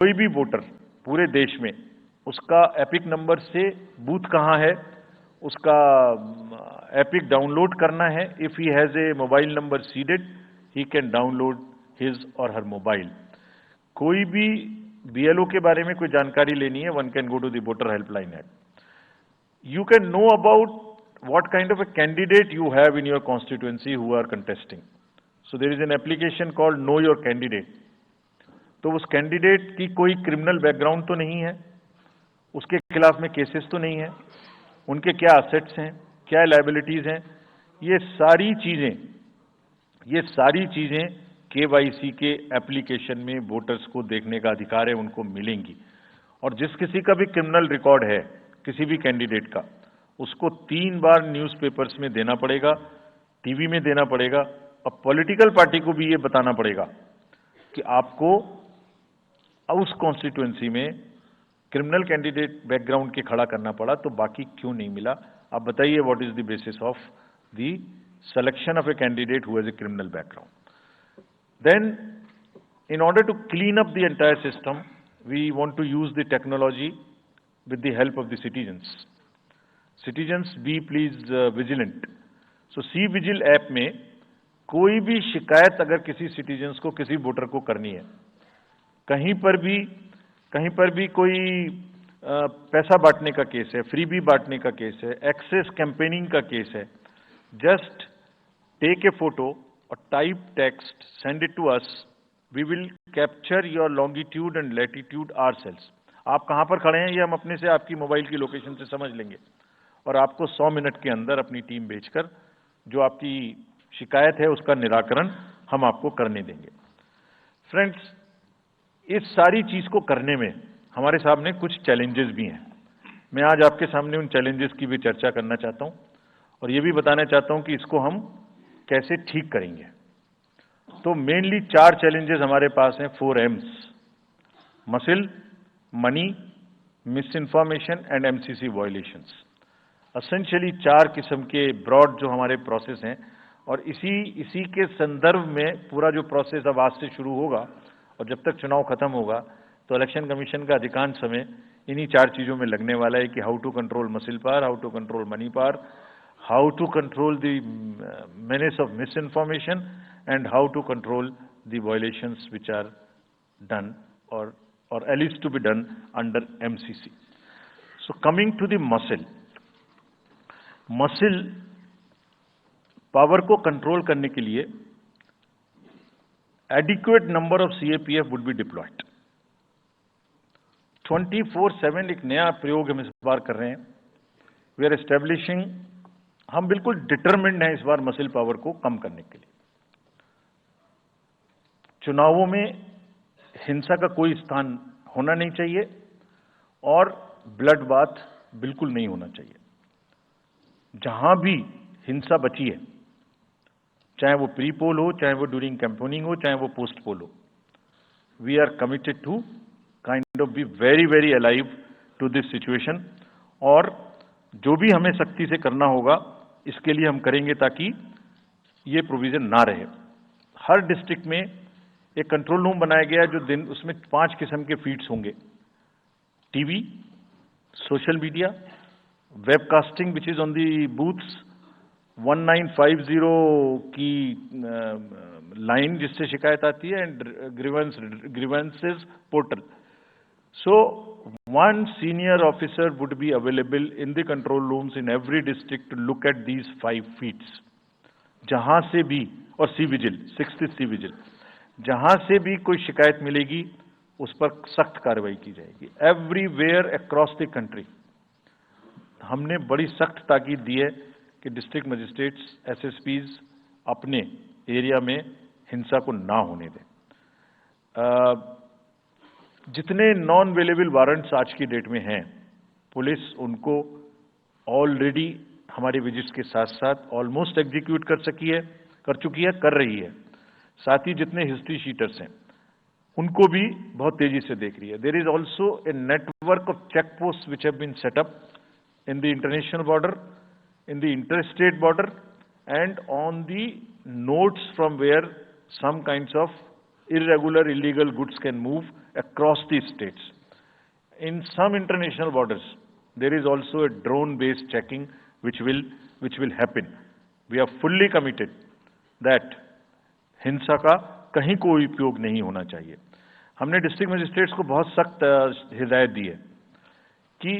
कोई भी वोटर पूरे देश में उसका एपिक नंबर से बूथ कहाँ है, उसका एपिक डाउनलोड करना है. If he has a mobile number seeded, he can download his और हर मोबाइल. कोई भी बीएलओ के बारे में कोई जानकारी लेनी है, one can go to the voter helpline app. You can know about what kind of a candidate you have in your constituency who are contesting. So there is an application called Know Your Candidate. तो उस candidate की कोई criminal background तो नहीं है, उसके खिलाफ में केसेस तो नहीं है, उनके क्या असेट्स हैं, क्या लायबिलिटीज हैं, ये सारी चीजें केवाईसी के एप्लीकेशन में वोटर्स को देखने का अधिकार है, उनको मिलेंगी. और जिस किसी का भी क्रिमिनल रिकॉर्ड है किसी भी कैंडिडेट का, उसको 3 बार न्यूज़पेपर्स में देना पड़ेगा, टीवी में देना पड़ेगा, और पॉलिटिकल पार्टी को भी ये बताना पड़ेगा कि आपको उस कॉन्स्टिट्यूएंसी में क्रिमिनल कैंडिडेट बैकग्राउंड के खड़ा करना पड़ा, तो बाकी क्यों नहीं मिला. आप बताइए, what is the basis of the selection of a candidate who has a criminal background. Then in order to clean up the entire system, we want to use the technology with the help of the citizens. Citizens, be please vigilant. So C-Vigil app में कोई भी शिकायत अगर किसी citizens को, किसी voter को करनी है, कहीं पर भी कोई पैसा बांटने का केस है, फ्रीबी बांटने का केस है, एक्सेस कैंपेनिंग का केस है, जस्ट टेक ए फोटो और type text, send it to us. We will capture your longitude and latitude ourselves. आप कहां पर खड़े हैं ये हम अपने से आपकी मोबाइल की लोकेशन से समझ लेंगे, और आपको 100 मिनट के अंदर अपनी टीम भेजकर जो आपकी शिकायत है उसका निराकरण हम आपको करने देंगे. फ्रेंड्स, इस सारी चीज को करने में हमारे सामने कुछ चैलेंजेस भी हैं. मैं आज आपके सामने उन चैलेंजेस की भी चर्चा करना चाहता हूं, और ये भी बताना चाहता हूं कि इसको हम कैसे ठीक करेंगे. तो मेनली 4 चैलेंजेस हमारे पास हैं, 4 M's: muscle, money, miss information and MCC violations. Essentially 4 किस्म के ब्रॉड जो हमारे प्रोसेस हैं, और इसी के संदर्भ में पूरा जो प्रोसेस अब आज से शुरू होगा और जब तक चुनाव खत्म होगा, तो इलेक्शन कमीशन का अधिकांश समय इन्हीं 4 चीजों में लगने वाला है कि how to control muscle power, how to control money power, how to control the menace of misinformation, and how to control the violations which are done or at least to be done under MCC. So coming to the muscle power को control करने के लिए adequate number of CAPF would be deployed. 24/7 एक नया प्रयोग हम इस बार कर रहे हैं. We are establishing, हम बिल्कुल डिटरमिन्ड हैं इस बार मसिल पावर को कम करने के लिए. चुनावों में हिंसा का कोई स्थान होना नहीं चाहिए, और ब्लड बाथ बिल्कुल नहीं होना चाहिए. जहां भी हिंसा बची है, चाहे वो प्री पोल हो, चाहे वो ड्यूरिंग कैंपेनिंग हो, चाहे वो पोस्ट पोल हो, we are committed to kind of be very very alive to this situation. और जो भी हमें सख्ती से करना होगा इसके लिए हम करेंगे, ताकि ये प्रोविजन ना रहे. हर डिस्ट्रिक्ट में एक कंट्रोल रूम बनाया गया है, जो दिन उसमें 5 किस्म के फीड्स होंगे: TV, social media, webcasting which is on the booths, 1950 की लाइन जिससे शिकायत आती है, and grievances portal. So 1 senior officer would be available in the control rooms in every district to look at these 5 feeds. जहां से भी, और cVIGIL, 6th cVIGIL, जहां से भी कोई शिकायत मिलेगी उस पर सख्त कार्रवाई की जाएगी. एवरीवेयर अक्रॉस द कंट्री हमने बड़ी सख्त ताकीद दी है कि डिस्ट्रिक्ट मजिस्ट्रेट्स, एसएसपीज अपने एरिया में हिंसा को ना होने दें. जितने नॉन अवेलेबल वारंट्स आज की डेट में हैं, पुलिस उनको ऑलरेडी हमारे विजिट्स के साथ साथ ऑलमोस्ट एग्जीक्यूट कर चुकी है, कर रही है. साथ ही जितने हिस्ट्री शीटर्स हैं उनको भी बहुत तेजी से देख रही है. There is also a network of check post which have been set up in the international border, in the inter state border, and on the nodes from where some kinds of irregular illegal goods can move across the states. In some international borders, there is also a drone-based checking which will happen. We are fully committed that हिंसा का कहीं कोई उपयोग नहीं होना चाहिए। हमने district magistrates को बहुत सख्त हिदायत दी है कि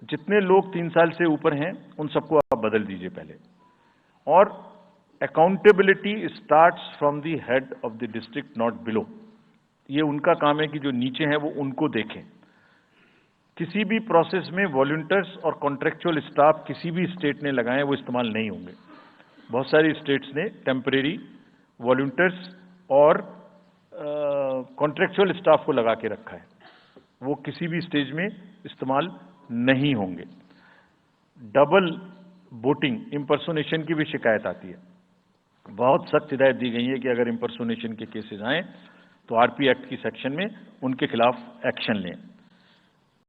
जितने लोग 3 साल से ऊपर हैं उन सबको आप बदल दीजिए पहले, और accountability starts from the head of the district, not below. ये उनका काम है कि जो नीचे हैं वो उनको देखें। किसी भी प्रोसेस में वॉलंटियर्स और कॉन्ट्रेक्चुअल स्टाफ किसी भी स्टेट ने लगाए वो इस्तेमाल नहीं होंगे। बहुत सारी स्टेट्स ने टेम्परेरी वॉलंटियर्स और कॉन्ट्रेक्चुअल स्टाफ को लगा के रखा है, वो किसी भी स्टेज में इस्तेमाल नहीं होंगे। डबल वोटिंग, इम्पर्सोनेशन की भी शिकायत आती है। बहुत सख्त हिदायत दी गई है कि अगर इम्पर्सोनेशन के केसेस आए तो आरपी एक्ट की सेक्शन में उनके खिलाफ एक्शन लें।